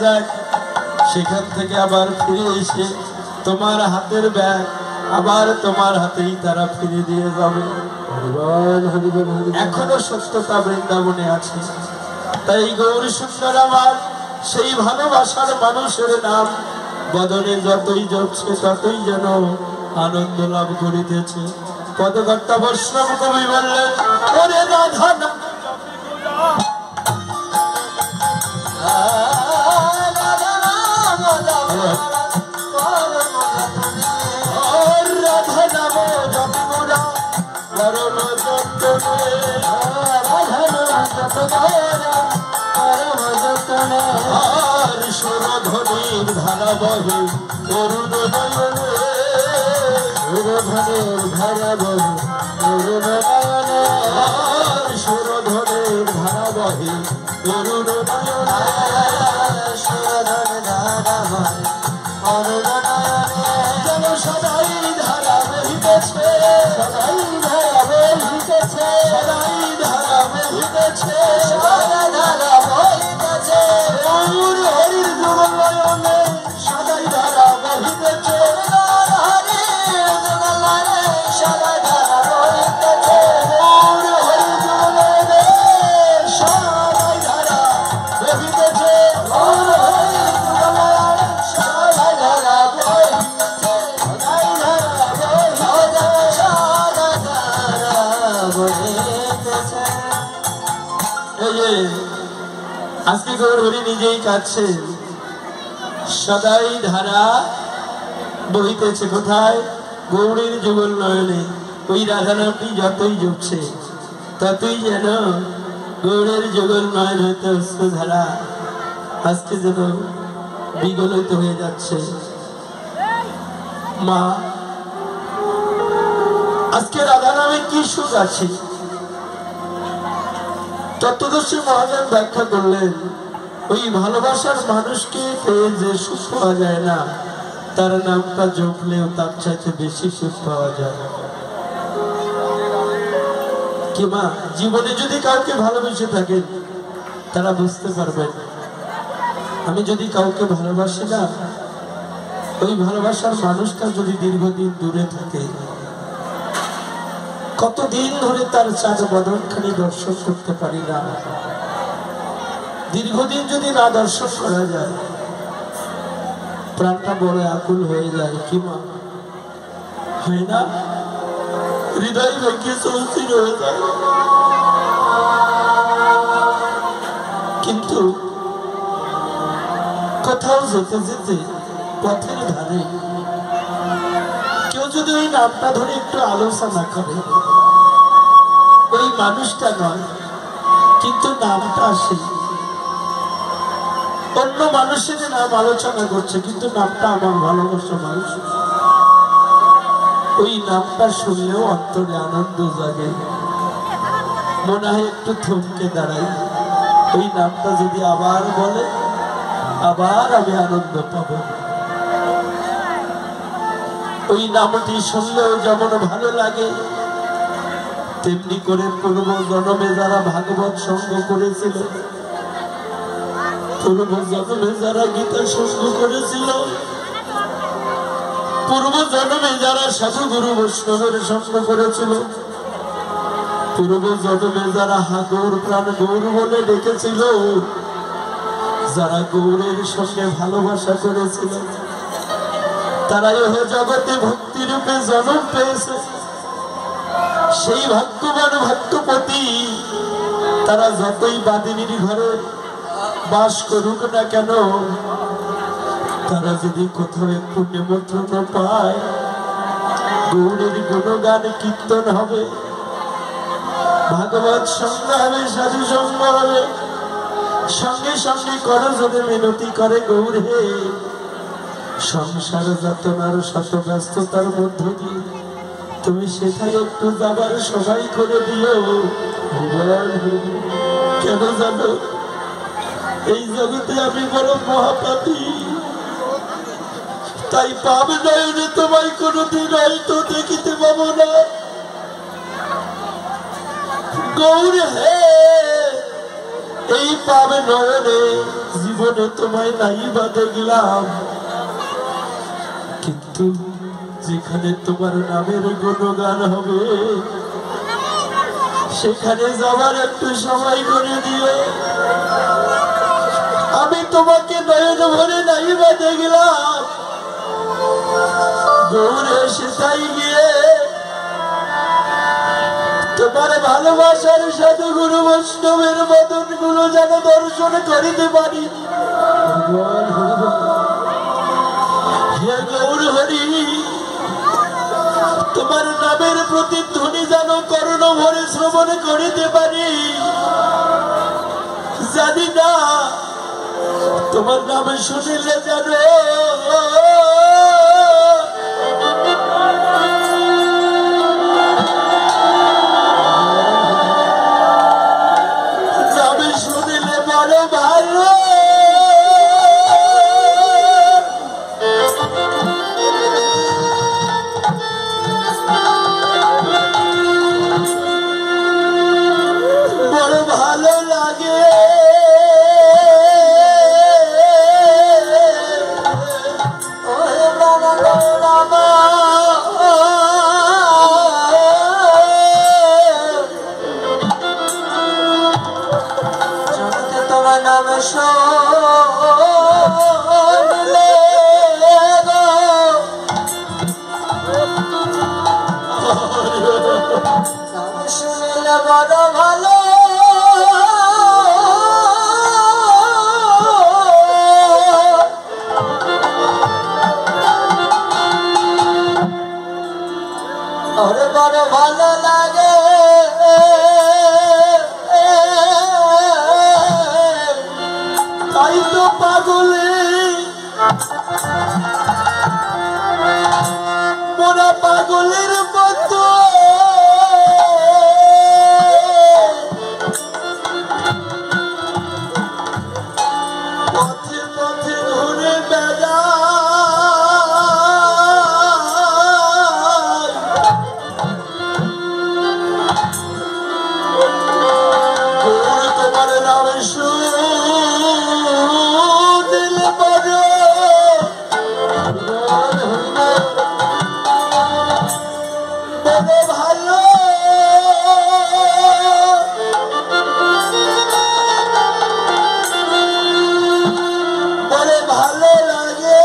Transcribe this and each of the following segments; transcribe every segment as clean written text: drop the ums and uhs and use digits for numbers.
যায়, সেখান থেকে আবার ফিরে এসে তোমার হাতের ব্যাগ আবার তোমার হাতেই তারা ফিরে দিয়ে যাবে। এখনো সত্যতা বৃন্দাবনে আছে। তাই গৌরী সুন্দর আমার সেই ভালোবাসার মানুষের নাম বদনে যতই জপছে ততই যেন আনন্দ লাভ করিতেছে। পদকর্তা বৈষ্ণব কবি বললেন, ওরে রাধা না সুরধ্বনির ধারা বহে অরুণ নয়নে, সুরধ্বনির ধারা বহে অরুণ নয়নে, সুরধ্বনির ধারা বহে অরুণ নয়নে, সুরধ্বনির ধারা বহে অরুণ নয়নে, যেন সদাই ধারা বহিতেছে, সদাই ধারা বহিতেছে, সদাই ধারা বহিতেছে, সদাই ধারা বহিতেছে, গৌর হরির যুগল নয়নে সদাই ধারা বহিতেছে, হরির যুগল নয়নে সদাই ধারা বহিতেছে, গৌর হরির যুগল নয়নে সদাই ধারা বহিতেছে, গৌর হরির যুগল নয়নে সদাই ধারা বহিতেছে, সদাই ধারা বহিতেছে, সদাই ধারা বহিতেছে। এই যে আজকে গৌর হরি নিজেই কাঁদছে, সদাই ধারা বহিতেছে কোথায়? গৌরীর যুগল নয়নে। ওই রাধা নামটি যতই জপছে ততই যেন গৌরের যুগল নয়ন হইতে অশ্রুধারা আজকে যেন বিগলিত হয়ে যাচ্ছে। মা, আজকে রাধা নামে কি সুখ আছে? তত্ত্বদর্শী মহাজন ব্যাখ্যা করলেন, ওই ভালোবাসার মানুষকে পেয়ে যে সুখ পাওয়া যায় না, তার নামটা জপলেও তার চাইতে বেশি সুখ পাওয়া যায়। কি মা, জীবনে যদি কাউকে ভালোবেসে থাকেন তারা বুঝতে পারবেন, আমি যদি কাউকে ভালোবাসি না, ওই ভালোবাসার মানুষটা যদি দীর্ঘদিন দূরে থাকে, কতদিন ধরে তার চাঁদ বদনখানি দর্শন করতে পারি না, দীর্ঘদিন যদি না দর্শন করা যায় প্রাণটা বড় আকুল হয়ে যায়। কি মা, হয় না? হৃদয় ভেঙে চৌচির হয়ে যায়। কিন্তু কোথাও যেতে যেতে পথের ধারে কেউ যদি ওই নামটা ধরে একটু আলোচনা করে, ওই মানুষটা নয় কিন্তু নামটা আসে, অন্য মানুষের নাম আলোচনা করছে কিন্তু নামটা আমার ভালোবাসা মানুষ, ওই নামটা শুনলেও অন্তরে আনন্দ জাগে, মনে হয় একটু থমকে দাঁড়াই, ওই নামটা যদি আবার বলে আবার আমি আনন্দ পাব। ওই নামটি শুনলেও যেমন ভালো লাগে, তেমনি করে পূর্ব জন্মে যারা ভাগবত সঙ্গ করেছিল, পূর্ব জন্মে যারা গীতা সঙ্গ করেছিল, পূর্ব জন্মে যারা সাধু গুরু বৈষ্ণবের সঙ্গ করেছিল, পূর্ব জন্মে যারা গৌর প্রাণ গৌর বলে ডেকেছিল, যারা গৌরের সঙ্গে ভালোবাসা করেছিল, তারা ইহ জগতে ভক্তি রূপে জন্ম পেয়েছে। সেই ভাগ্যবান ভক্তপতি তারা যতই বাদিনীর ঘরে বাস করুক না কেন, তারা যদি কোথাও একটু নিমন্ত্রণ পায়, গৌরের গুণগান কীর্তন হবে, ভাগবত সঙ্গ হবে, সাধু সঙ্গ হবে, সঙ্গে সঙ্গে করজোড়ে মিনতি করে, গৌর হে, সংসার যাতনার শত ব্যস্ততার মধ্য দিয়ে তুমি সেখানে একটু যাবার সবাই করে দিও। কেন জানো, এই জগতে আমি বড় মহাপাপী, তাই পাপ নয়নে তোমায় কোনোদিন হয়তো দেখিতে পাবো না। গৌর হে, এই পাপ নয়নে জীবনে তোমায় নাই বা দেখলাম, কিন্তু যেখানে তোমার নামের গুণগান হবে সেখানে যাওয়ার একটু সময় করে দিও। আমি তোমাকে নয়ন ভরে নাই বা দেখলাম, দৌড়ে এসে তাই গিয়ে তোমার ভালোবাসার সাথে গুরু বৈষ্ণবের বদন গুলো যেন দর্শন করিতে পারি। হে গৌর হরি, তোমার নামের প্রতিধ্বনি যেন করুণ ভরে শ্রবণ করিতে পারি। জানি না তোমার নামে শুনিলে যেন নামে শুনিলে বড় ভালো। বড় ভালো লাগে তোমার নাম শুনলে নাম শুনলে বড় ভালো। ওরে বড় ভালো লাগে তাই তো পাগলে মোরা পাগলের মতো পথে পথে ঘুরে বেড়াই। তোমার নামে শুনলে বড় ভালো। বড় ভালো লাগে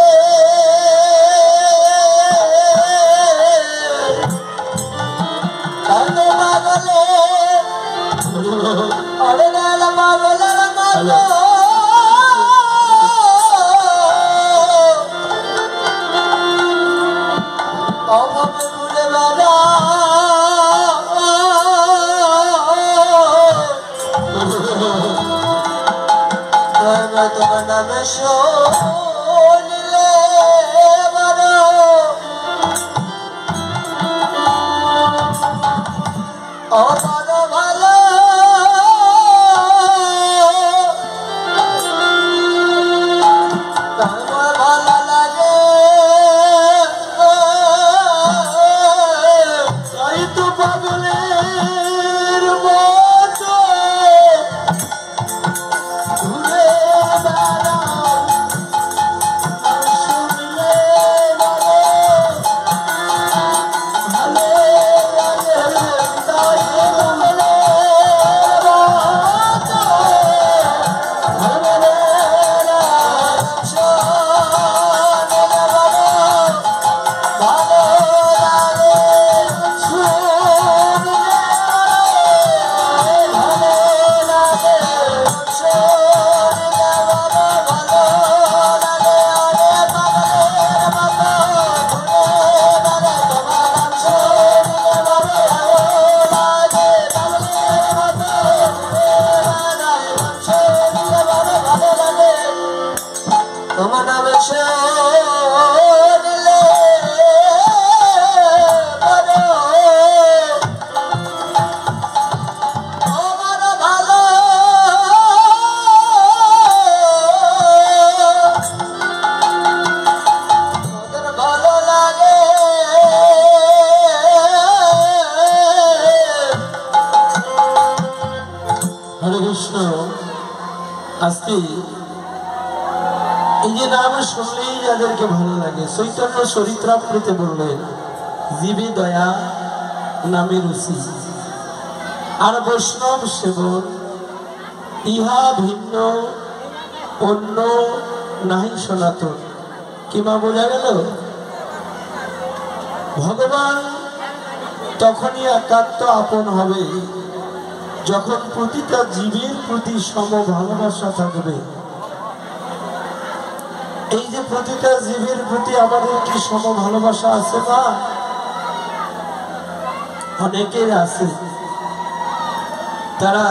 পাগলে পাগলের মতো অভাবে ঘুরে বেড়া। তোমার নামে শুনলে বড় বড় ভালো। তোমার ভালো লাগে তাই তো পাগলের মতো ঘুরে বেড়াই। শুনলে ভালো লাগে তাই তোমার নামে শুনলে বড় ভালো। ভালো লাগে হরে কৃষ্ণ। আজকে এই যে নাম শুনলেই যাদেরকে ভালো লাগে, চৈতন্য চরিত্রামৃতে বললেন জীবে দয়া নামে রুচি আর বৈষ্ণব সেবন ইহা ভিন্ন অন্য নাহি সনাতন। কিমা বোঝা গেল? ভগবান তখনই একাত্ম আপন হবে যখন প্রতিটা জীবের প্রতি সম ভালোবাসা থাকবে। এই যে প্রতিটা জীবের প্রতি আমাদের কি সম ভালোবাসা আছে না? অনেকের আছে, তারা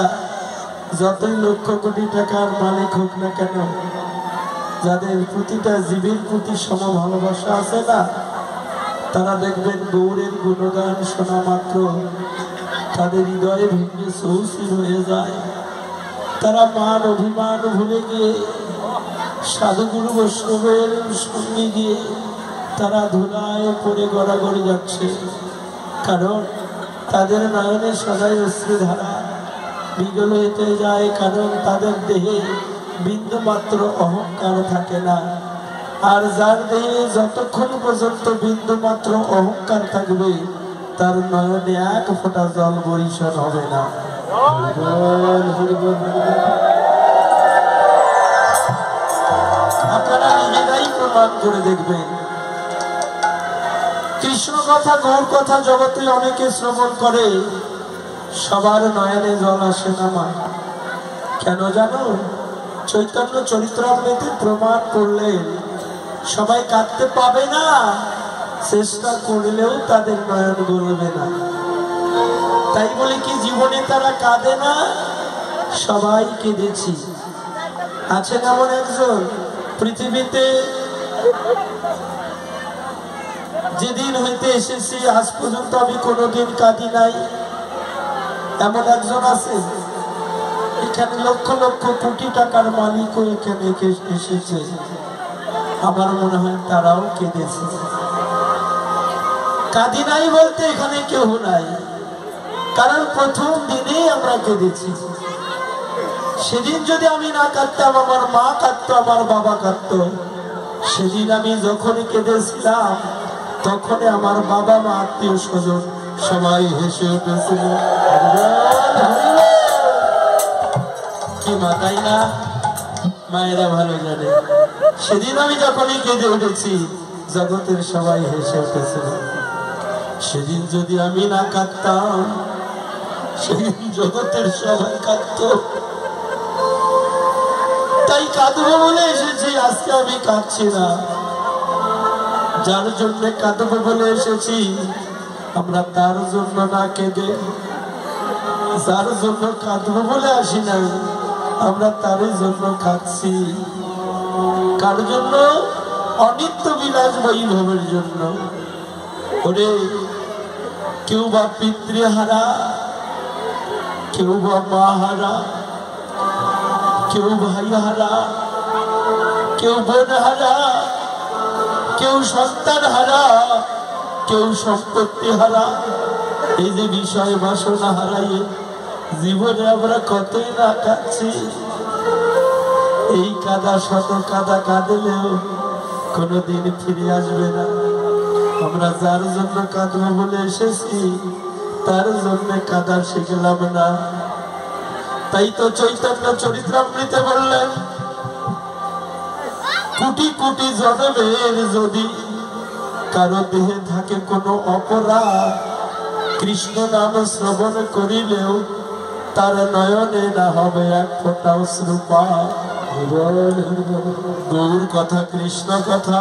যতই লক্ষ কোটি টাকার মালিক হোক না কেন, যাদের প্রতিটা জীবের প্রতি সম ভালোবাসা আছে না, তারা দেখবেন গৌরের গুণগান শোনা মাত্র তাদের হৃদয়ে ভেঙে সৌসির হয়ে যায়। তারা মান অভিমান ভুলে গিয়ে সাধুগুরু বৈষ্ণবের সঙ্গে গিয়ে তারা ধুলায় পড়ে গড়াগড়ি যাচ্ছে, কারণ তাদের নয়নে সদাই অশ্রুধারা বিগল হতে যায়, কারণ তাদের দেহে বিন্দু মাত্র অহংকার থাকে না। আর যার দেহে যতক্ষণ পর্যন্ত বিন্দু মাত্র অহংকার থাকবে তার নয়নে এক ফোঁটা জল বরিশন হবে না। আপনারা নিজেরাই প্রমাণ করে দেখবেন। কৃষ্ণ কথা গৌর কথা জগতে অনেকে শ্রবণ করে, সবার নয়নে জল আসে না মা। কেন জানো? চৈতন্য চরিত্রামৃতে প্রমাণ করলেন সবাই কাঁদতে পাবে না, চেষ্টা করলেও তাদের নয়ন গলবে না। তাই বলে কি জীবনে তারা কাঁদে না? সবাই কেঁদেছি। আছেন এমন একজন পৃথিবীতে, যেদিন হইতে এসেছি আজ পর্যন্ত আমি কোনোদিন কাঁদি নাই, এমন একজন আছে? এখানে লক্ষ লক্ষ কোটি টাকার মালিকও এখানে এসেছে, আমার মনে হয় তারাও কেঁদেছে। কাঁদি নাই বলতে এখানে কেউ নাই, কারণ প্রথম দিনেই আমরা কেঁদেছি। সেদিন যদি আমি না কাঁদতাম, আমার মা কাঁদতো, আমার বাবা কাঁদতো। সেদিন আমি যখনই কেঁদেছিলাম তখনই আমার বাবা মা আত্মীয় স্বজন সবাই হেসে উঠেছিল। কি মা, তাই না? মায়েরা ভালো জানে। সেদিন আমি যখনই কেঁদে উঠেছি জগতের সবাই হেসে উঠেছিল। সেদিন যদি আমি না কাঁদতাম, সেদিন জগতের সবাই কাঁদত। তাই কাঁদবো বলে এসেছি, আজকে আমি কাঁদছি না। যার জন্য কাঁদবো বলে এসেছি আমরা তার জন্য না কেঁদে, যার জন্য কাঁদবো বলে আসি না আমরা তারই জন্য কাঁদছি। কার জন্য? অনিত্য বিলাস বৈভবের জন্য। ওরে কেউ বা পিতৃহারা, কেউ বা মা হারা, কেউ ভাই হারা, কেউ বোন হারা, কেউ সন্তান হারা, কেউ সম্পত্তি হারা। এই যে বিষয় বাসনা হারাইয়ে জীবনে আমরা কতই না কাঁদছি। এই কাদা শত কাদা কাঁদলেও কোনোদিন ফিরে আসবে না। আমরা যার জন্য কাঁদবো বলে এসেছি তার জন্য কাঁদা শিখলাম না। তাই তো চৈতন্য চরিত্রামৃতে বললেন, কোটি কোটি জন্মের যদি কারো দেহে থাকে কোনো অপরাধ, কৃষ্ণ নাম শ্রবণ করিলেও তার নয়নে না হবে এক ফোঁটা অশ্রুপাত। গৌর কথা কৃষ্ণ কথা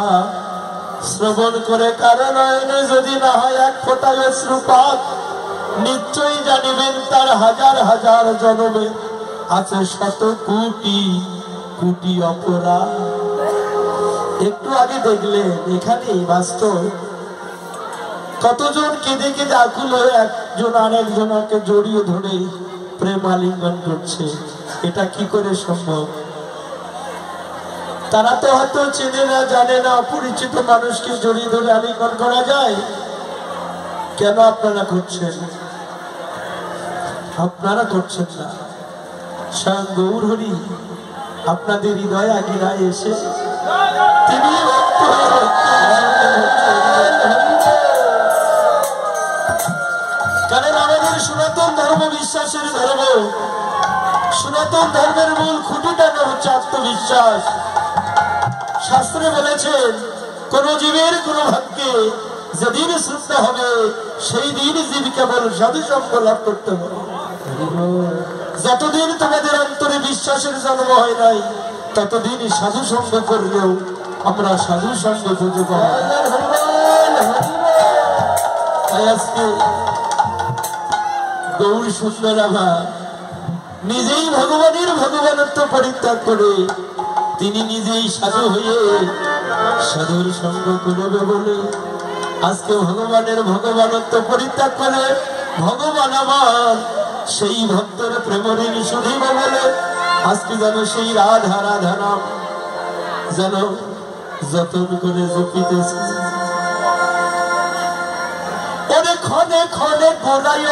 শ্রবণ করে কারো নয়নে যদি না হয় এক ফোঁটা অশ্রুপাত, নিশ্চয়ই জানিবেন তার হাজার হাজার জন্মে আছে শত কোটি কোটি অপরাধ। একটু আগে দেখলেন এখানেই বাস্তব কতজন কেঁদে কেঁদে আকুল হয়ে একজন আরেকজনকে জড়িয়ে ধরে প্রেম আলিঙ্গন করছে। এটা কি করে সম্ভব? তারা তো হয়তো চেনে না, জানে না, অপরিচিত মানুষকে জড়িয়ে ধরে আলিঙ্গন করা যায়। কেন আপনারা করছেন? আপনারা করছেন না, স্বয়ং গৌর হরি আপনাদের হৃদয়ে আগিরায় এসে তিনি ভক্ত কারণ আমাদের সনাতন ধর্ম বিশ্বাসের ধর্ম। সনাতন ধর্মের মূল খুঁটিটা হচ্ছে আত্মবিশ্বাস। শাস্ত্রে বলেছেন কোন জীবের কোন ভাগ্যে যেদিন শ্রদ্ধা হবে সেই দিন জীব কেবল সাধু সঙ্গ লাভ করতে হবে। যতদিন তোমাদের অন্তরে বিশ্বাসের জন্ম হয় নাই ততদিন সাধু সঙ্গ করলেও আমরা সাধু সঙ্গ খুঁজে পাবো। তাই আজকে গৌর সুন্দর আমার নিজেই ভগবানের ভগবানত্ব পরিত্যাগ করে তিনি নিজেই সাধু হয়ে সাধুর সঙ্গ করবে বলে আজকে ভগবানের ভগবানত্ব পরিত্যাগ করে ভগবান আমার সেই ভক্তের প্রেমঋণ শুধিব বলে আজকে যেন সেই রাধা রাধা নাম যেন যতন করে জপিতেছে। ওরে ক্ষণে ক্ষণে গোড়ায়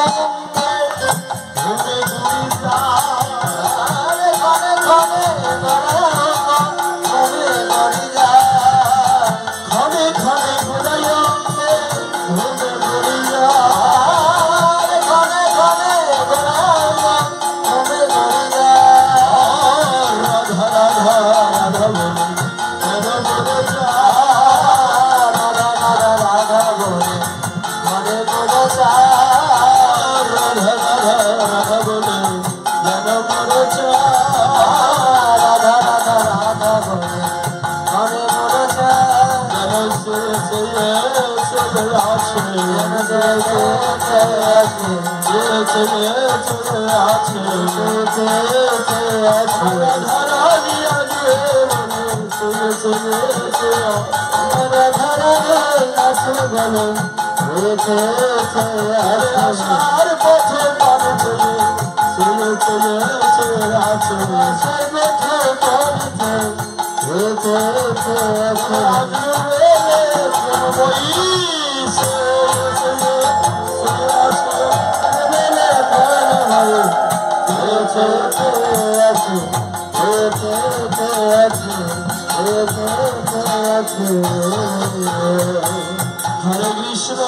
হরে কৃষ্ণ।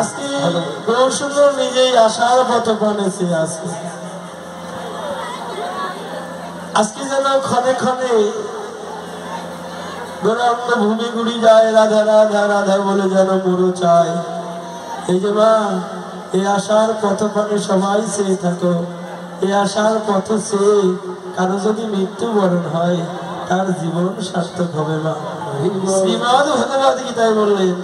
আজকে গৌরসুন্দর নিজেই আসার পথ বানিয়েছে। আজকে যেন ক্ষণে ক্ষণে গৌরাঙ্গ ভূমি গুড়ি যায় রাধা রাধা রাধা বলে যেন মুড়ো চায়। এই যে মা এই আসার পথ পানে সবাই চেয়ে থাকো। এই আসার পথ চেয়ে কারো যদি মৃত্যুবরণ হয় তার জীবন সার্থক হবে মা। শ্রীমদ ভগবদ গীতায় বললেন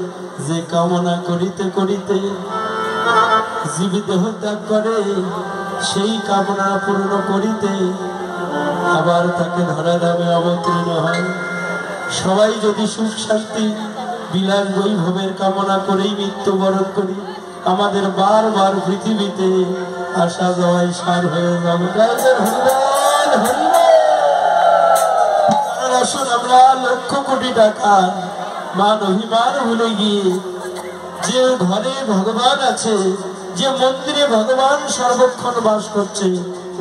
যে কামনা করিতে করিতে জীব দেহ ত্যাগ করে সেই কামনা পূর্ণ করিতে আবার তাকে ধরা ধামে অবতীর্ণ হয়। সবাই যদি সুখ শান্তি বিলাস বৈভবের কামনা করেই মৃত্যুবরণ করি আমাদের বারবার পৃথিবীতে আসা যাওয়াই সার হয়ে যাবে। আসুন আমরা লক্ষ কোটি টাকা মান অভিমান ভুলে গিয়ে যে ঘরে ভগবান আছে, যে মন্দিরে ভগবান সর্বক্ষণ বাস করছে,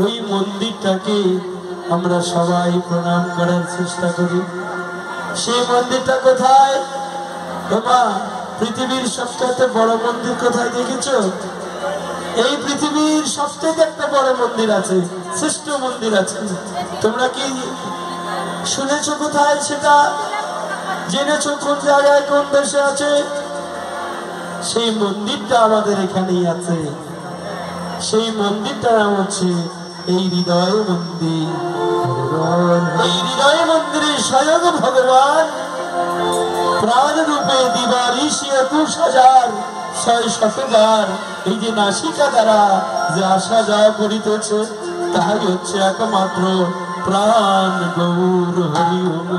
ওই মন্দিরটাকে আমরা সবাই প্রণাম করার চেষ্টা করি। সেই মন্দিরটা কোথায়? বাবা পৃথিবীর সবচেয়ে বড় মন্দির কোথায় দেখেছো? এই পৃথিবীর সবচেয়ে একটা বড় মন্দির আছে, শ্রেষ্ঠ মন্দির আছে। তোমরা কি শুনেছো কোথায়? সেটা জেনেছো কোন জায়গায়, কোন দেশে আছে? সেই মন্দিরটা আমাদের এখানেই আছে। সেই মন্দিরটার নাম হচ্ছে এই হৃদয় মন্দির। এই হৃদয় মন্দিরে স্বয়ং ভগবান প্রাণ রূপে দিবারিশি 21,600 এই যে নাসিকা দ্বারা যে আসা যাওয়া করিতেছে তাহাই হচ্ছে একমাত্র প্রাণ গৌর হরি ওম।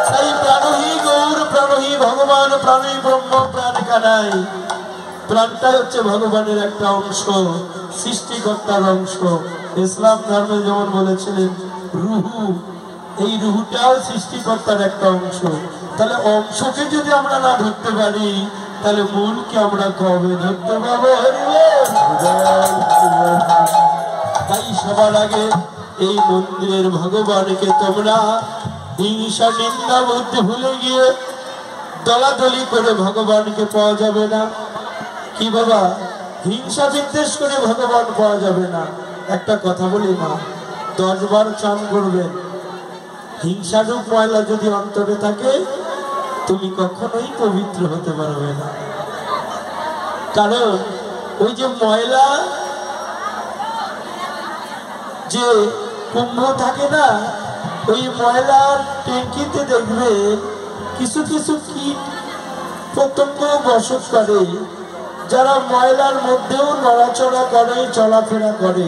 সেই প্রাণহী গৌর, প্রাণহী ভগবান, প্রাণী ব্রহ্ম, প্রাণ কানাই। প্রাণটা হচ্ছে ভগবানের একটা অংশ, সৃষ্টিকর্তার অংশ। ইসলাম ধর্মে যেমন বলেছিলেন রুহু, এই রুহুটাও সৃষ্টিকর্তার একটা অংশ। তাহলে অংশকে যদি আমরা না ধরতে পারি তাহলে মনকে আমরা কবে ধরতে পাবো? তাই সবার আগে এই মন্দিরের ভগবানকে তোমরা হিংসা নিন্দা বুদ্ধি ভুলে গিয়ে দলাদলি করে ভগবানকে পাওয়া যাবে না। কি বাবা, হিংসা বিদ্বেষ করে ভগবান পাওয়া যাবে না। একটা কথা বলি মা, 10 বার চান করবেন, হিংসারূপ ময়লা যদি অন্তরে থাকে তুমি কখনোই পবিত্র হতে পারবে না। কারণ ওই যে ময়লা যে কুম্ভ থাকে না, ওই ময়লার ট্যাঙ্কিতে দেখবে কিছু কিছু কীট পতঙ্গ বসত করে, যারা ময়লার মধ্যেও নড়াচড়া করে, চলাফেরা করে,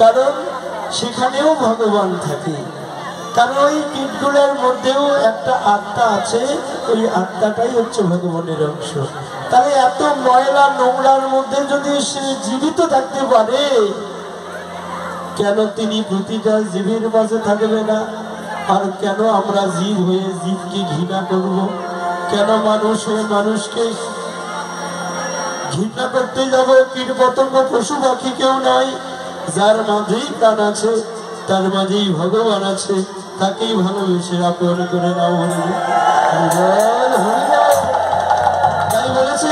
কারণ সেখানেও ভগবান থাকে। কারণ ওই কীটগুলোর মধ্যেও একটা আত্মা আছে, ওই আত্মাটাই হচ্ছে ভগবানের অংশ। তাহলে এত ময়লা নোংরার মধ্যে যদি সে জীবিত থাকতে পারে, কেন তিনি প্রতিটা জীবের মাঝে থাকবে না? আর কেন আমরা জীব হয়ে জীবকে ঘৃণা করব? কেন মানুষ হয়ে মানুষকে ঘৃণা করতে যাব? কীট পতঙ্গ পশু পাখি কেউ নয়, যার মাঝেই প্রাণ আছে, তার মাঝেই ভগবান আছে, তাকেই ভালোবেসে আপন করে নাও। তাই বলেছে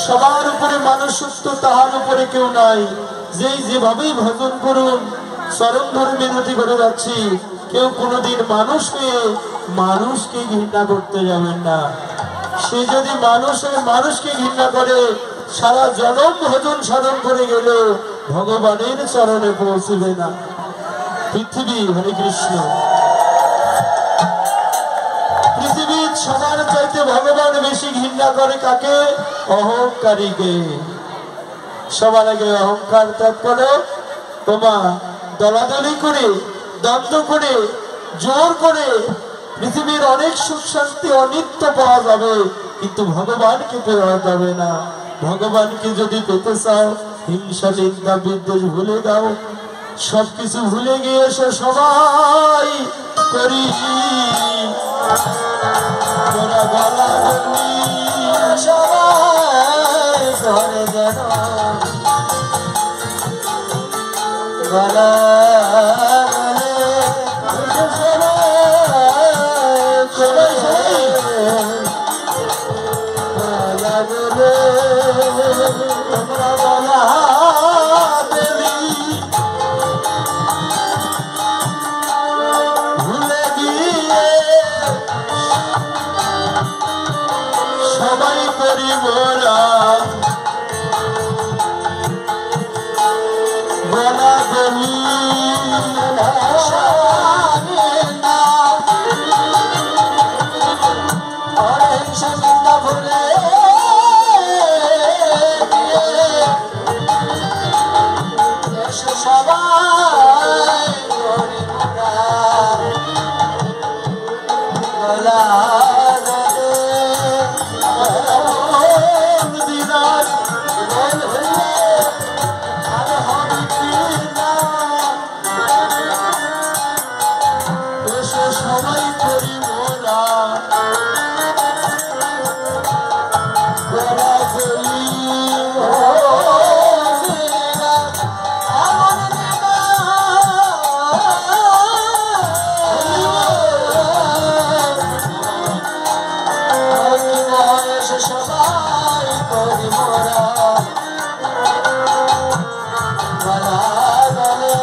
সবার উপরে মানুষত্ব, তাহার উপরে কেউ নাই। যেই যেভাবেই ভজন করুন, চরম ধরে মিনতি করে যাচ্ছি, কেউ কোনোদিন মানুষ হয়ে মানুষকে ঘৃণা করতে যাবেন না। সে যদি মানুষ হয়ে মানুষকে ঘৃণা করে, সারা জনম ভজন সাধন করে গেল ভগবানের চরণে পৌঁছবে না। পৃথিবী, হরে কৃষ্ণ, পৃথিবীর সবার চাইতে ভগবান বেশি ঘৃণা করে কাকে? অহংকারীকে। সবার আগে অহংকার ত্যাগ করো। তোমা দলাদলি করে, দ্বন্দ্ব করে, জোর করে পৃথিবীর অনেক সুখ শান্তি অনিত্য পাওয়া যাবে, কিন্তু ভগবানকে পাওয়া যাবে না। ভগবানকে যদি পেতে চাও, হিংসা নিন্দা বিদ্বেষ ভুলে দাও, সবকিছু ভুলে গিয়ে এসে সবাই করি তোরা গলা গলি, সবাই করে যেন গলা সবাই করি মোরা গলা গলি, ভুলে সবাই গলা সবাই করি মোরা গলা গলি, সবাই করি মোরা গলা গলে।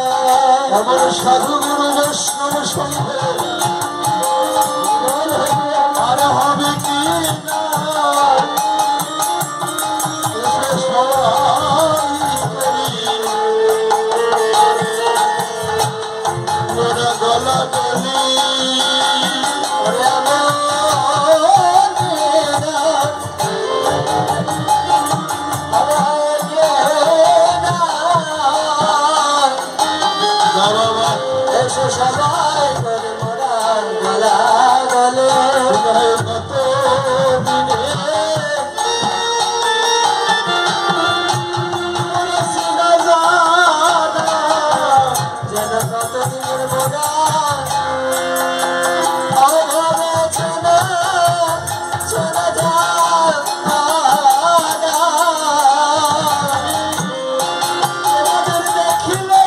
আমার সাধু গুরু বৈষ্ণব সঙ্গে আর হবে কি না, গলা গলি সবাই করে মোরা গলা গলে। কত দিনে যেন কত দিনের মোরা অভাবে চেনা চেনা যায় দেখিলে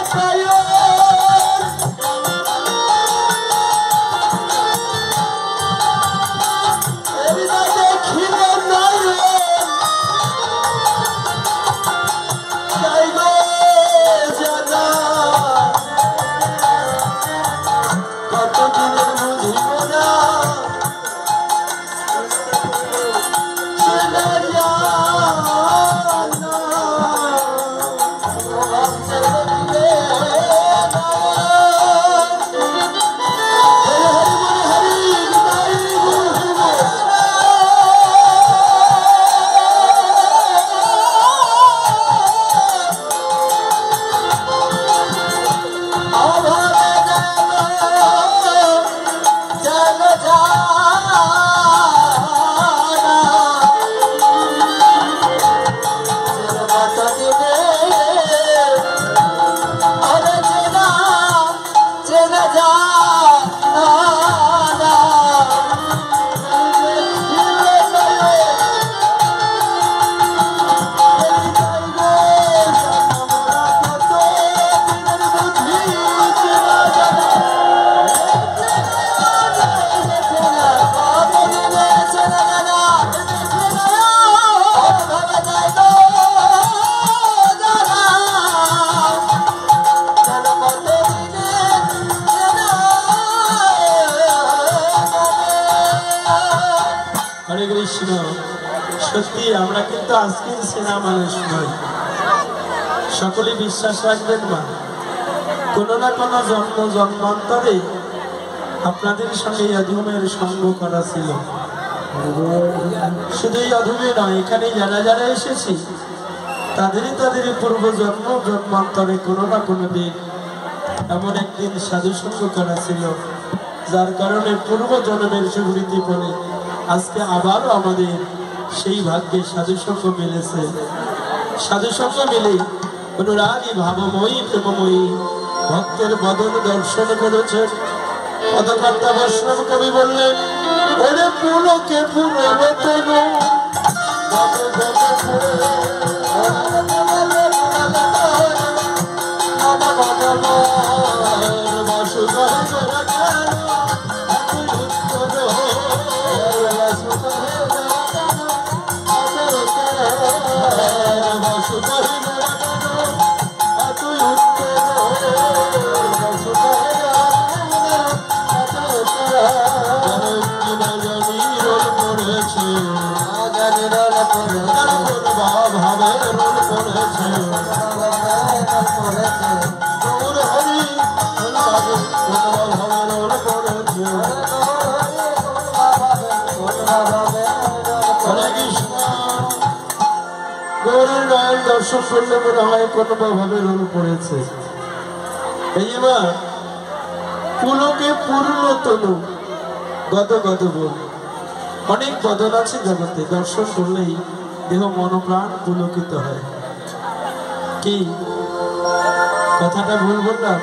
কৃষ্ণ, সত্যি আমরা কিন্তু আজকের সেনা মানুষ নই। সকলে বিশ্বাস রাখবেন মা, কোনো না কোনো জন্মান্তরে আপনাদের সঙ্গে অধমের সঙ্গ করা ছিল। শুধু এই অধমে নয়, এখানে যারা যারা এসেছি তাদের পূর্ব জন্মান্তরে কোনো না কোনো দিন এমন একদিন সাধু সঙ্গ করা ছিল, যার কারণে পূর্ব জন্মের সুকৃতি করে আজকে আবারও আমাদের সেই ভাগ্যে সাধু সঙ্গ মিলেছে। সাধু সঙ্গ মিলে অনুরাগী ভাবময়ী প্রেমময়ী ভক্তের বদন দর্শন করেছেন। পদকর্তা বৈষ্ণব কবি বললেন, ওরে পুলকে পুরবতনু দর্শন করলে মনে হয় কোনো ভাবে রোল পড়েছে। এই এবার পুলকে পূর্ণ তনু গদ গদ বল, অনেক বদল আছে জগতে, দর্শন করলেই দেহ মনোপ্রাণ পুলকিত হয়। কি কথাটা ভুল বললাম?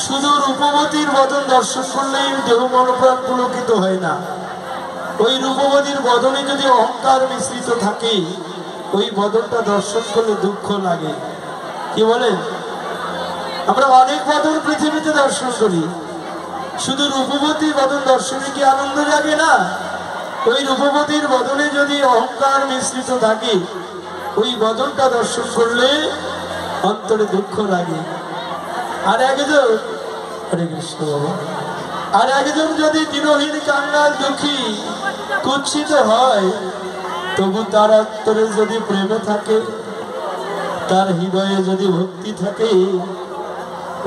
শুধু রূপবতীর বদন দর্শন করলেই দেহ মনোপ্রাণ পুলকিত হয় না, ওই রূপবতীর বদনে যদি অহংকার মিশ্রিত থাকে ওই বদনটা দর্শন করলে দুঃখ লাগে। কি বলেন? আমরা অনেক বদন পৃথিবীতে দর্শন করি, শুধু রূপবতীর বদন দর্শনে কি আনন্দ লাগে না? ওই রূপবতীর বদনে যদি অহংকার মিশ্রিত থাকে ওই বদনটা দর্শন করলে অন্তরে দুঃখ লাগে। আর একজন, হরে কৃষ্ণ বাবা, আর একজন যদি দিনহীন কাঙ্গাল দুঃখী কুৎসিত হয় তবু তার অন্তরে যদি প্রেমে থাকে, তার হৃদয়ে যদি ভক্তি থাকে,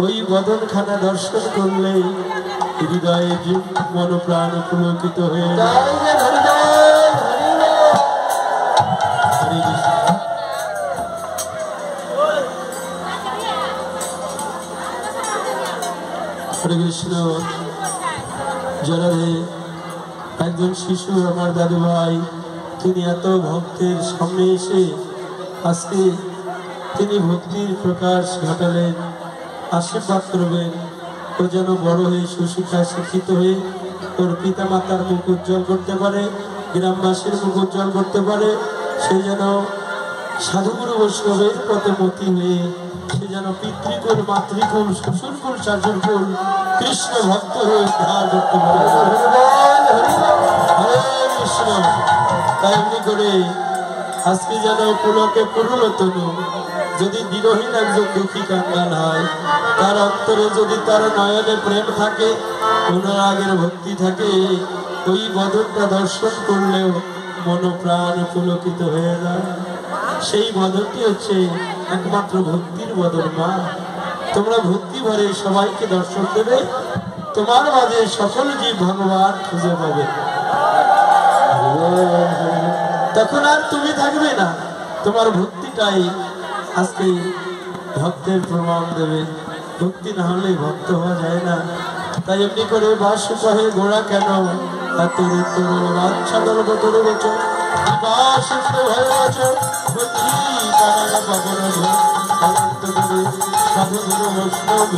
ওই বদনখানা দর্শন করলে হৃদয়ে মনোপ্রাণ পুলকিত হয়ে যায়। হরে কৃষ্ণ। যারা একজন শিশু আমার দাদু ভাই, তিনি এত ভক্তের সামনে এসে আজকে তিনি ভক্তির প্রকাশ ঘটালেন, আশীর্বাদ করবেন ও যেন বড় হয়ে সুশিক্ষায় শিক্ষিত হয়ে ওর পিতা মাতার মুখ উজ্জ্বল করতে পারে, গ্রামবাসীর মুখ উজ্জ্বল করতে পারে, সে যেন সাধুগুরু বৈষ্ণবের পথে মতি হয়ে সে যেন পিতৃকুল মাতৃকুল শ্বশুরকুল শাশুড়কুল কৃষ্ণ ভক্ত হয়ে উদ্ধার করতে পারে। হরে কৃষ্ণ। তাই এমনি করে আজকে যেন পুলকে পুরুল তনু, যদি দিনহীন একজন দুঃখী কাঙ্গাল হয়, তার অন্তরে যদি তার নয়নে প্রেম থাকে, অনুরাগের ভক্তি থাকে, ওই বদনটা দর্শন করলেও মনোপ্রাণ পুলকিত হয়ে যায়। সেই বদনটি হচ্ছে একমাত্র ভক্তির বদন। মা, তোমরা ভক্তি ভরে সবাইকে দর্শন দেবে, তোমার মাঝে সকল জীব ভগবান খুঁজে পাবে। তখন আর তুমি থাকবে না, তোমার ভক্তিটাই আজকে ভক্তের প্রমাণ দেবে। ভক্তি না হলে ভক্ত হওয়া যায় না। তাই এমনি করে বাস কহে গোড়া কেন তোর বাচ্চা দল তোর বছর সাধুগুরু বৈষ্ণব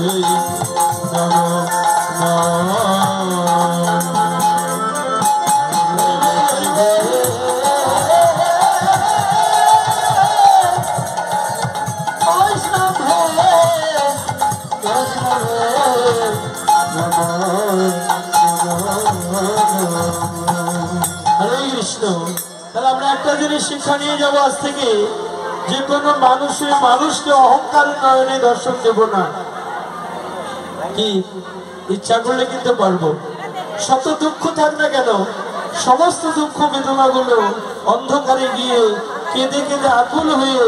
তাহলে আমরা একটা জিনিস শিক্ষা নিয়ে যাবো আজ থেকে, যে কোনো মানুষকে অহংকারের নয়নে দর্শন দেব না। কি ইচ্ছা করলে কিন্তু পারবো, শত দুঃখ থাক না কেন সমস্ত দুঃখ বেদনাগুলো অন্ধকারে গিয়ে কেঁদে কেঁদে আকুল হয়ে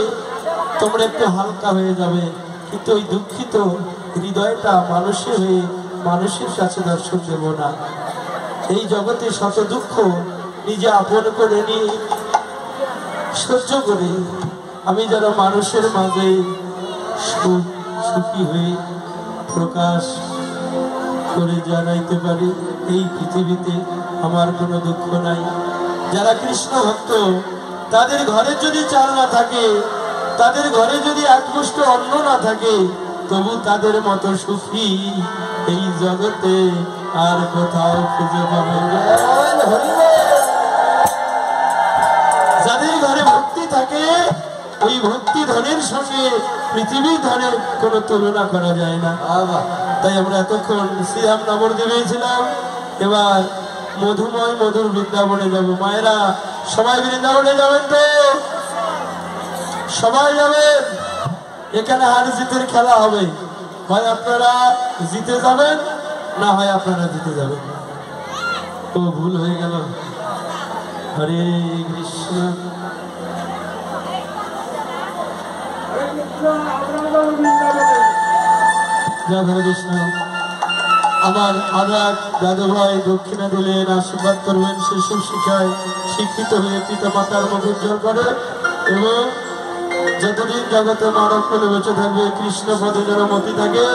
তোমরা একটু হালকা হয়ে যাবে, কিন্তু ওই দুঃখিত হৃদয়টা মানুষের হয়ে মানুষের কাছে দর্শন দেব না। এই জগতে শত দুঃখ নিজে আপন করে নিয়ে সহ্য করে আমি যারা মানুষের মাঝে সুখী হয়ে প্রকাশ করে জানাইতে পারি, এই পৃথিবীতে আমার কোনো দুঃখ নাই। যারা কৃষ্ণ ভক্ত তাদের ঘরে যদি চাল না থাকে, তাদের ঘরে যদি একমুষ্ট অন্ন না থাকে, তবু তাদের মতো সুখী এই জগতে আর কোথাও খুঁজে পাবেন না। যাদের ঘরে ভক্তি থাকে, ওই ভক্তি ধনের সঙ্গে পৃথিবীর ধনের কোনো তুলনা করা যায় না। তাই আমরা এতক্ষণ শ্রীরাম নবদ্বীপে ছিলাম, এবার মধুময় মধুর বৃন্দাবনে যাব। মায়েরা সবাই বৃন্দাবনে যাবেন তো? সবাই যাবেন। এখানে হার জিতের খেলা হবে, হয় আপনারা জিতে যাবেন, না হয় আপনারা জিতে যাবেন। ও ভুল হয়ে গেল। হরে কৃষ্ণ। রাধা কৃষ্ণ। আমার আরাক দাদু ভাই দক্ষিণা দিলেন, আশীর্বাদ করবেন, শিশু শিক্ষায় শিক্ষিত হয়ে পিতা মাতার মুখ উজ্জ্বল করে এবং যতদিন জগতে মানব করে বেঁচে থাকবে কৃষ্ণ পদে যেন মতি থাকে,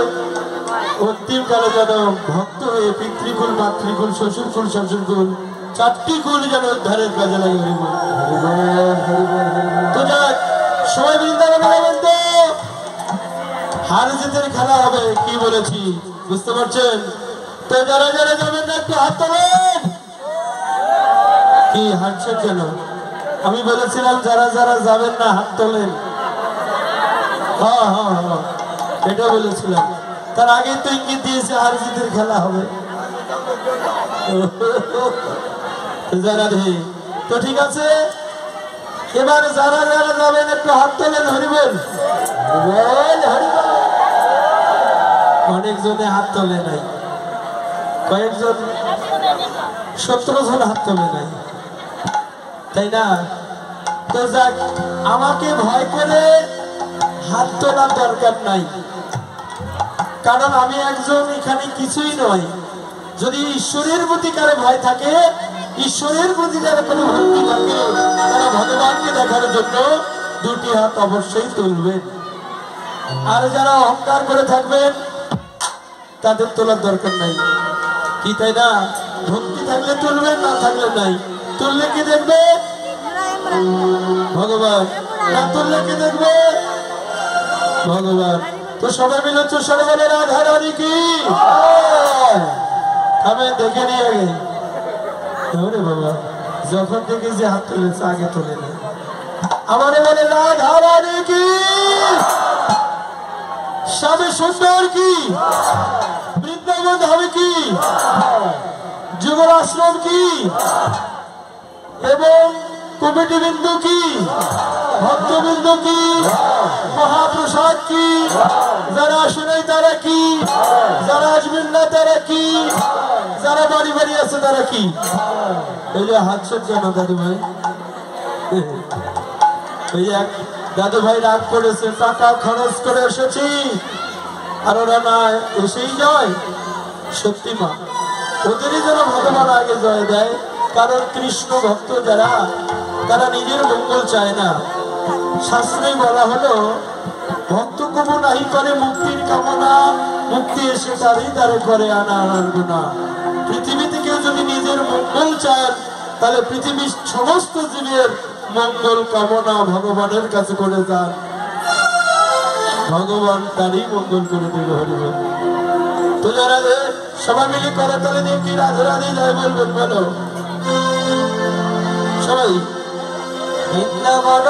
অন্তিম কালে যেন ভক্ত হয়ে পিতৃকুল মাতৃকুল শ্বশুরকুল শ্বশুরকুল চারটি কুল যেন উদ্ধারের কাজে লাগে। তো যাক, সবাই বৃন্দাবনে যাবেন তো? হার জিতের খেলা হবে, কি বলেছি বুঝতে পারছেন তো? যারা যারা যাবেন না একটু হাত তোলেন। কি হাঁটছেন কেন? আমি বলেছিলাম যারা যারা যাবেন না হাত তোলেন। হ্যাঁ হ্যাঁ হ্যাঁ, এটা বলেছিলাম। তার আগে তো ইঙ্গিত দিয়েছে হার জিতের খেলা হবে। যারা তো ঠিক আছে, এবার যারা যারা যাবেন একটু হাত তোলেন। হরিবল হরিবল হরিবল। অনেকজনে হাত তোলে নাই, কয়েকজন 17 জন হাত তোলে নাই, তাই না? তো যাক, আমাকে ভয় করে হাত তোলার দরকার নাই, কারণ আমি একজন এখানে কিছুই নয়। যদি ঈশ্বরের প্রতি কারো ভয় থাকে, ঈশ্বরের প্রতি যারা কোনো ভক্তি থাকে, তারা ভগবানকে দেখার জন্য দুটি হাত অবশ্যই তুলবেন। আর যারা অহংকার করে থাকবেন তাদের তোলার দরকার নাই, কি তাই না? ভক্তি থাকলে তুলবেন, না থাকলে নাই। তুললে কি দেখবে? ভগবান। না তুললে কি দেখবে? ভগবান। তো সবাই মিলে চুষারে বলে রাধা রানী কি? আমি দেখে নিয়ে আগে বাবা, যখন থেকে যে হাত তুলেছে আগে তুলে নেই। আমারে বলে রাধা রানী কি? স্বামী সুন্দর কি? বৃন্দাবন ধামে কি? যুগল আশ্রম কি? এবং কমিটি বিন্দু কি? ভক্তবিন্দু কি? মহাপ্রসাদ কি? যারা আসে নাই তারা কি? যারা আসবেন না তারা কি? যারা বাড়ি বাড়ি আছে তারা কি? এই যে হাতছেন কেন দাদু ভাই? এই যে দাদু ভাই রাগ করেছে, টাকা খরচ করে এসেছি আর ওরা না এসেই যায়। সত্যি মা, ওদেরই যেন ভগবান আগে জয় দেয়, কারণ কৃষ্ণ ভক্ত যারা, তারা নিজের মঙ্গল চায় না। শাস্ত্রে বলা হলো, ভক্ত কবু নাহি করে মুক্তির কামনা, মুক্তি এসে তারই দ্বারে করে আনা আনার গুণা। পৃথিবী থেকে যদি নিজের মঙ্গল চান, তাহলে পৃথিবীর সমস্ত জীবের মঙ্গল কামনা ভগবানের কাছে করে যান, ভগবান তারই মঙ্গল করে দেবে। হরিবল। তো যারা সবাই মিলে করে তাহলে দিয়ে কি রাধে রাধে জয় বলবেন? বলো সবাই। বৃন্দাবন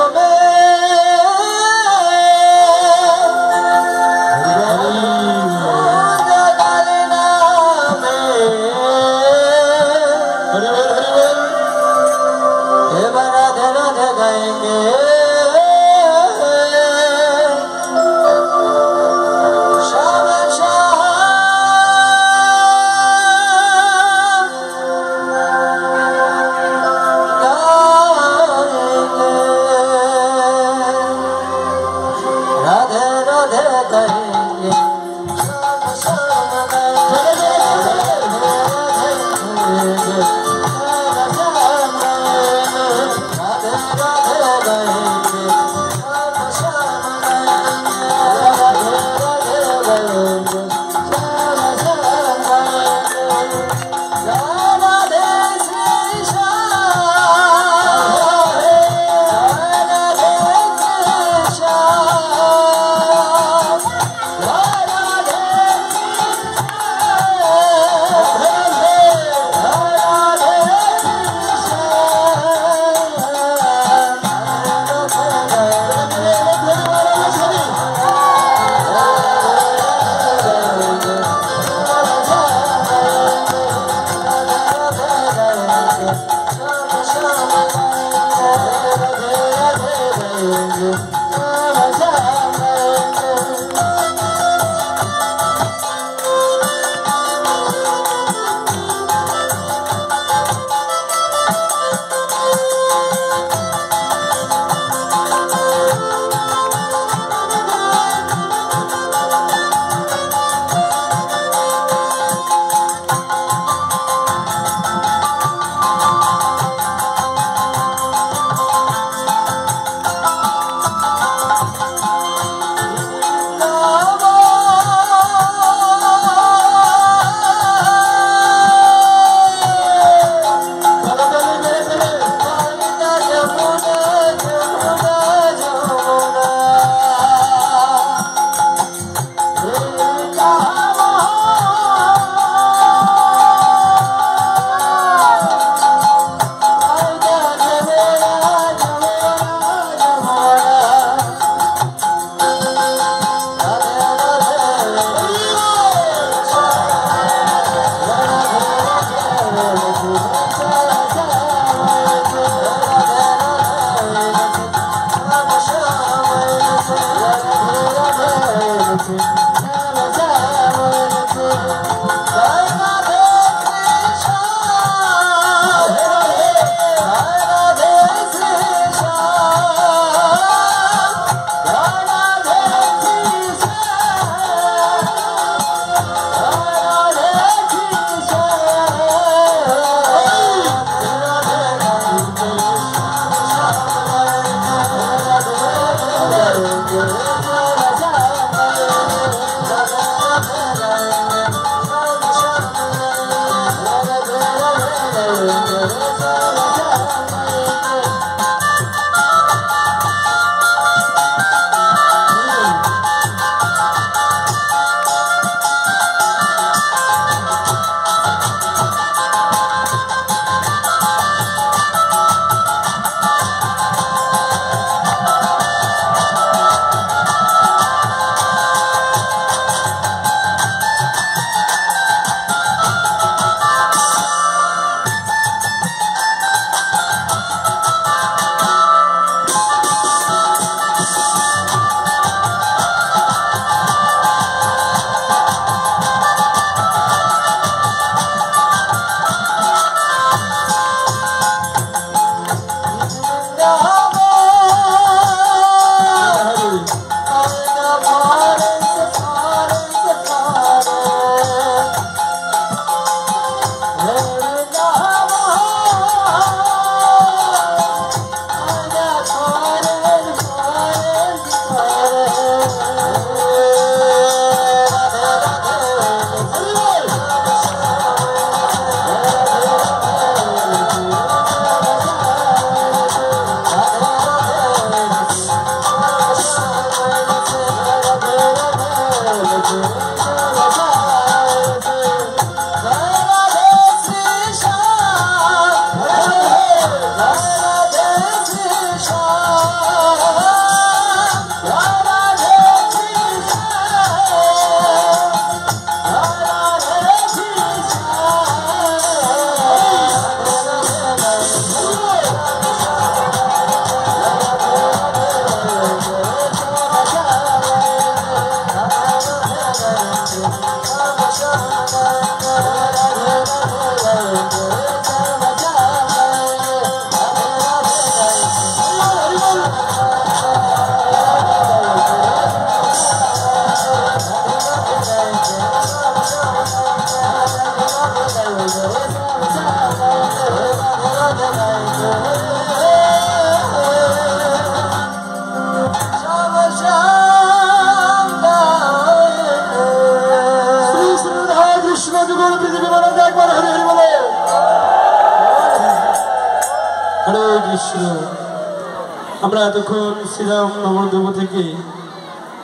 আমরা এতক্ষণ শ্রীরাম নবদ্বীপ থেকে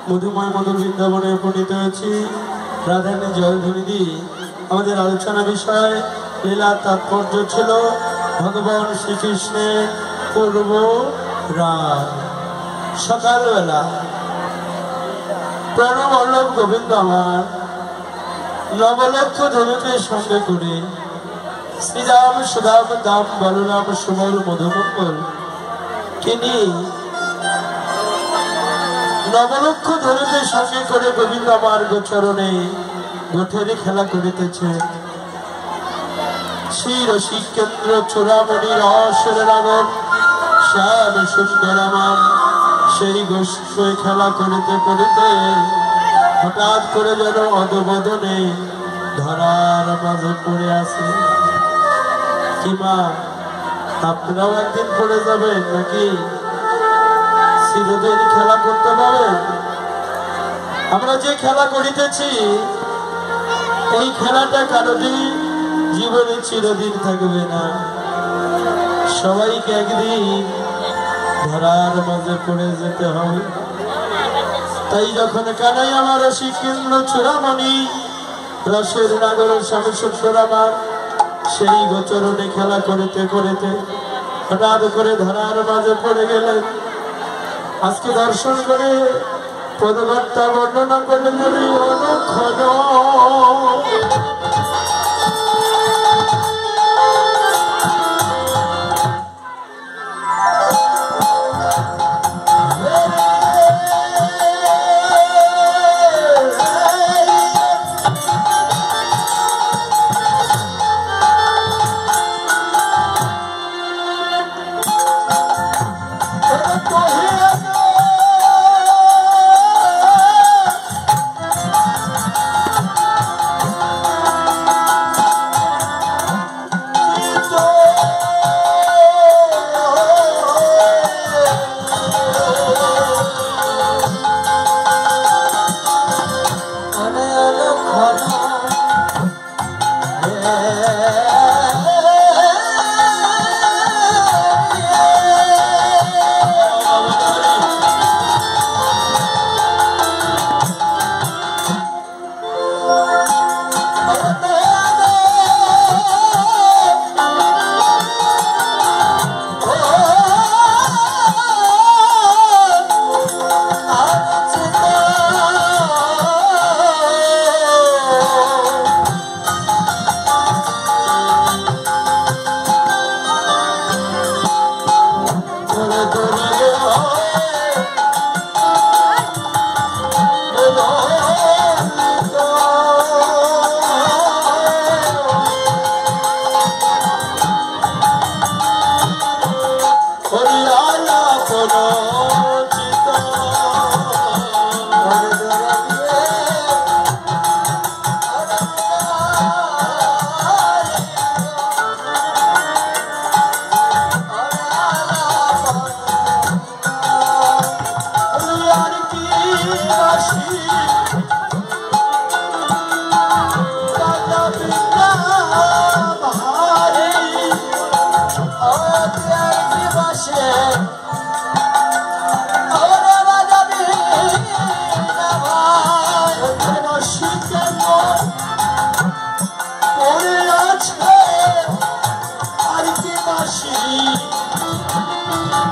মধুময় মধুর বৃন্দাবনে উপনীত হয়েছি। রাধারানী জয়ধ্বনি দিয়ে আমাদের আলোচনা বিষয় লীলার তাৎপর্য ছিল ভগবান শ্রীকৃষ্ণের পূর্ব রাত। সকালবেলা প্রণবল্লভ গোবিন্দ আমার নবলক্ষ ধনুকে সঙ্গে করে শ্রীরাম সুদাম দাম বলরাম সুবল মধুমঙ্গল তিনি নবলক্ষ ধনুকে সঙ্গে করে গোবিন্দ আমার গোচরণে গোঠের খেলা করিতেছে। শ্রী রসিক কেন্দ্র চূড়ামণি রসের রাগর শ্যাম সুন্দর আমার সেই গোষ্ঠী খেলা করিতে করিতে হঠাৎ করে যেন অধবদনে ধরার মাঝে পড়ে আসে। কি মা, আপনারাও একদিন পড়ে যাবেন নাকি চিরদিন খেলা করতে পারবেন? আমরা যে খেলা করিতেছি এই খেলাটা কারোরই জীবনে চিরদিন থাকবে না। সবাইকে একদিন ধরার মাঝে পড়ে যেতে হবে। তাই যখন কানাই আমার শ্রীকৃষ্ণ চূড়ামণি রসের নাগর স্বামী সুন্দর আমার সেই গোচরণে খেলা করিতে করিতে হঠাৎ করে ধরার মাঝে পড়ে গেলেন। আজকে দর্শন করে পদবার্তা বর্ণনা করলেন অনুক্ষণ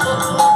Thank you.